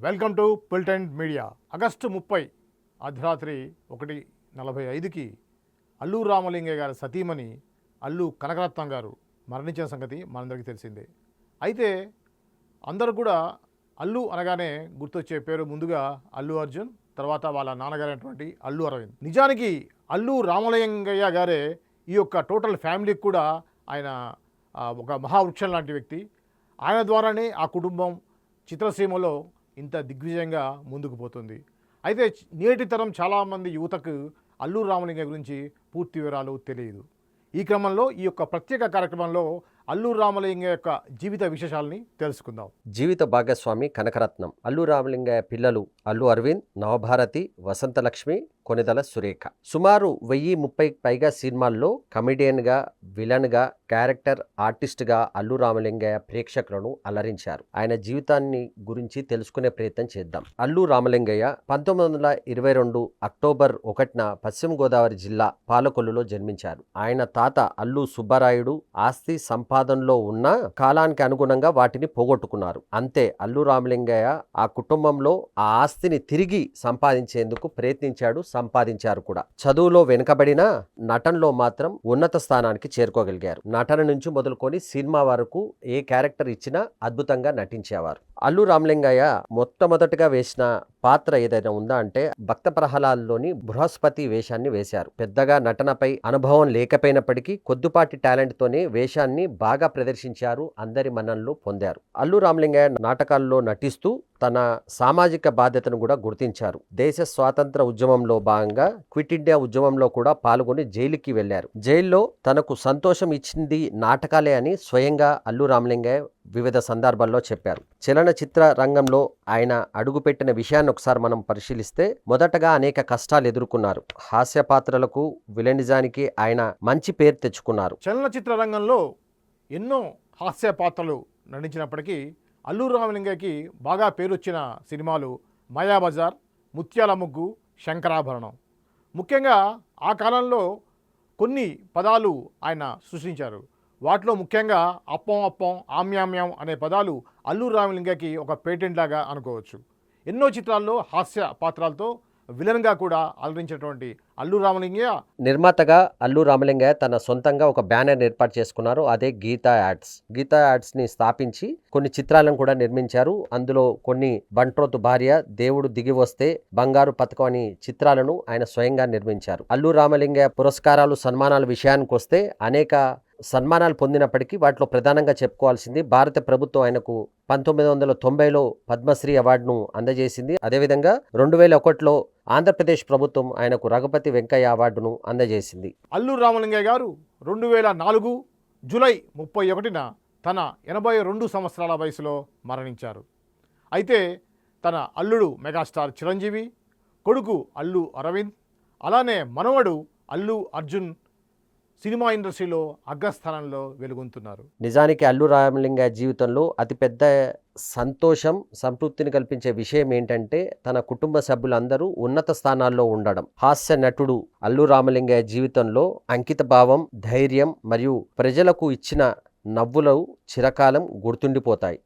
Welcome to Pilten Media. August 30 అర్ధరాత్రి 1:45కి అల్లు రామలింగయ్య గారి సతీమణి అల్లు కనకరత్నం గారు మరణించిన సంగతి మనందరికీ తెలిసిందే. అయితే అందరూ కూడా అల్లు అనగానే గుర్తొచ్చే పేరు ముందుగా అల్లు అర్జున్, తర్వాత వాళ్ళ నాన్నగారైనటువంటి అల్లు అరవింద్. నిజానికి అల్లు రామలింగయ్య గారే ఈ యొక్క టోటల్ ఫ్యామిలీకి కూడా ఆయన ఒక మహావృక్షం లాంటి వ్యక్తి. ఆయన ద్వారానే ఆ కుటుంబం చిత్రసీమలో ఇంత దిగ్విజయంగా ముందుకు పోతుంది. అయితే నేటి తరం చాలామంది యువతకు అల్లు రామలింగయ్య గురించి పూర్తి వివరాలు తెలియదు. ఈ క్రమంలో ఈ యొక్క ప్రత్యేక కార్యక్రమంలో అల్లు రామలింగయ్య యొక్క జీవిత విశేషాలని తెలుసుకుందాం. జీవిత భాగస్వామి కనకరత్నం. అల్లు రామలింగయ్య పిల్లలు అల్లు అరవింద్, నవభారతి, వసంతలక్ష్మి, కొనిదల సురేఖ. సుమారు 1030 పైగా సినిమాల్లో కమెడియన్గా, విలన్గా, క్యారెక్టర్ ఆర్టిస్ట్గా అల్లు రామలింగయ్య ప్రేక్షకులను అలరించారు. ఆయన జీవితాన్ని గురించి తెలుసుకునే ప్రయత్నం చేద్దాం. అల్లు రామలింగయ్య 1922 అక్టోబర్ 1న పశ్చిమ గోదావరి జిల్లా పాలకొల్లులో జన్మించారు. ఆయన తాత అల్లు సుబ్బరాయుడు ఆస్తి సంపాదనలో ఉన్న కాలానికి అనుగుణంగా వాటిని పోగొట్టుకున్నారు. అంతే అల్లు రామలింగయ్య ఆ కుటుంబంలో ఆ ఆస్తిని తిరిగి సంపాదించేందుకు ప్రయత్నించాడు, సంపాదించారు కూడా. చదువులో వెనుకబడిన నటనలో మాత్రం ఉన్నత స్థానానికి చేరుకోగలిగారు. నటన నుంచి మొదలుకొని సినిమా వరకు ఏ క్యారెక్టర్ ఇచ్చినా అద్భుతంగా నటించేవారు. అల్లు రామలింగయ్య మొట్టమొదటిగా వేసిన పాత్ర ఏదైనా ఉందా అంటే భక్త ప్రహ్లాద్లోని బృహస్పతి వేషాన్ని వేశారు. పెద్దగా నటనపై అనుభవం లేకపోయినప్పటికీ కొద్దిపాటి టాలెంట్ తోనే వేషాన్ని బాగా ప్రదర్శించారు, అందరి మన్ననలు పొందారు. అల్లు రామలింగయ్య నాటకాల్లో నటిస్తూ తన సామాజిక బాధ్యతను కూడా గుర్తించారు. దేశ స్వాతంత్ర ఉద్యమంలో భాగంగా క్విట్ ఇండియా ఉద్యమంలో కూడా పాల్గొని జైలుకి వెళ్లారు. జైల్లో తనకు సంతోషం ఇచ్చింది నాటకాలే అని స్వయంగా అల్లు రామలింగయ్య వివిధ సందర్భాల్లో చెప్పారు. చలనచిత్ర రంగంలో ఆయన అడుగుపెట్టిన విషయాన్ని ఒకసారి మనం పరిశీలిస్తే మొదటగా అనేక కష్టాలు ఎదుర్కొన్నారు. హాస్య పాత్రలకు, విలనిజానికి ఆయన మంచి పేరు తెచ్చుకున్నారు. చలనచిత్ర రంగంలో ఎన్నో హాస్య పాత్రలు నటించినప్పటికీ అల్లు రామలింగయ్యకి బాగా పేరొచ్చిన సినిమాలు మాయాబజార్, ముత్యాల ముగ్గు, శంకరాభరణం. ముఖ్యంగా ఆ కాలంలో కొన్ని పదాలు ఆయన సృష్టించారు. వాటిలో ముఖ్యంగా అప్పం అప్పం, ఆమ్యామ్యం అనే పదాలు అల్లు రామలింగయ్యకి ఒక పేటెంట్ లాగా అనుకోవచ్చు. ఎన్నో చిత్రాల్లో హాస్య పాత్రలతో విలన్గా కూడా అలరించినటువంటి అల్లు రామలింగయ్య నిర్మాతగా అల్లు రామలింగయ్య తన సొంతంగా ఒక బ్యానర్ ఏర్పాటు చేసుకున్నారు. అదే గీతా యాడ్స్. గీతా యాడ్స్ ని స్థాపించి కొన్ని చిత్రాలను కూడా నిర్మించారు. అందులో కొన్ని బంట్రోతు భార్య, దేవుడు దిగి వస్తే, బంగారు పథకం అని చిత్రాలను ఆయన స్వయంగా నిర్మించారు. అల్లు రామలింగయ్య పురస్కారాలు, సన్మానాల విషయానికి వస్తే అనేక సన్మానాలు పొందినప్పటికీ వాటిలో ప్రధానంగా చెప్పుకోవాల్సింది భారత ప్రభుత్వం ఆయనకు 1990లో పద్మశ్రీ అవార్డును అందజేసింది. అదేవిధంగా 2001లో ఆంధ్రప్రదేశ్ ప్రభుత్వం ఆయనకు రఘుపతి వెంకయ్య అవార్డును అందజేసింది. అల్లు రామలింగయ్య గారు 2004 జూలై 31న తన 82 సంవత్సరాల వయసులో మరణించారు. అయితే తన అల్లుడు మెగాస్టార్ చిరంజీవి, కొడుకు అల్లు అరవింద్, అలానే మనవడు అల్లు అర్జున్ సినిమా ఇండస్ట్రీలో అగ్రస్థానంలో వెలుగొందుతున్నారు. నిజానికి అల్లు రామలింగయ్య జీవితంలో అతిపెద్ద సంతోషం, సంతృప్తిని కల్పించే విషయం ఏంటంటే తన కుటుంబ సభ్యులందరూ ఉన్నత స్థానాల్లో ఉండడం. హాస్య నటుడు అల్లు రామలింగయ్య జీవితంలో అంకిత భావం, ధైర్యం మరియు ప్రజలకు ఇచ్చిన నవ్వులు చిరకాలం గుర్తుండిపోతాయి.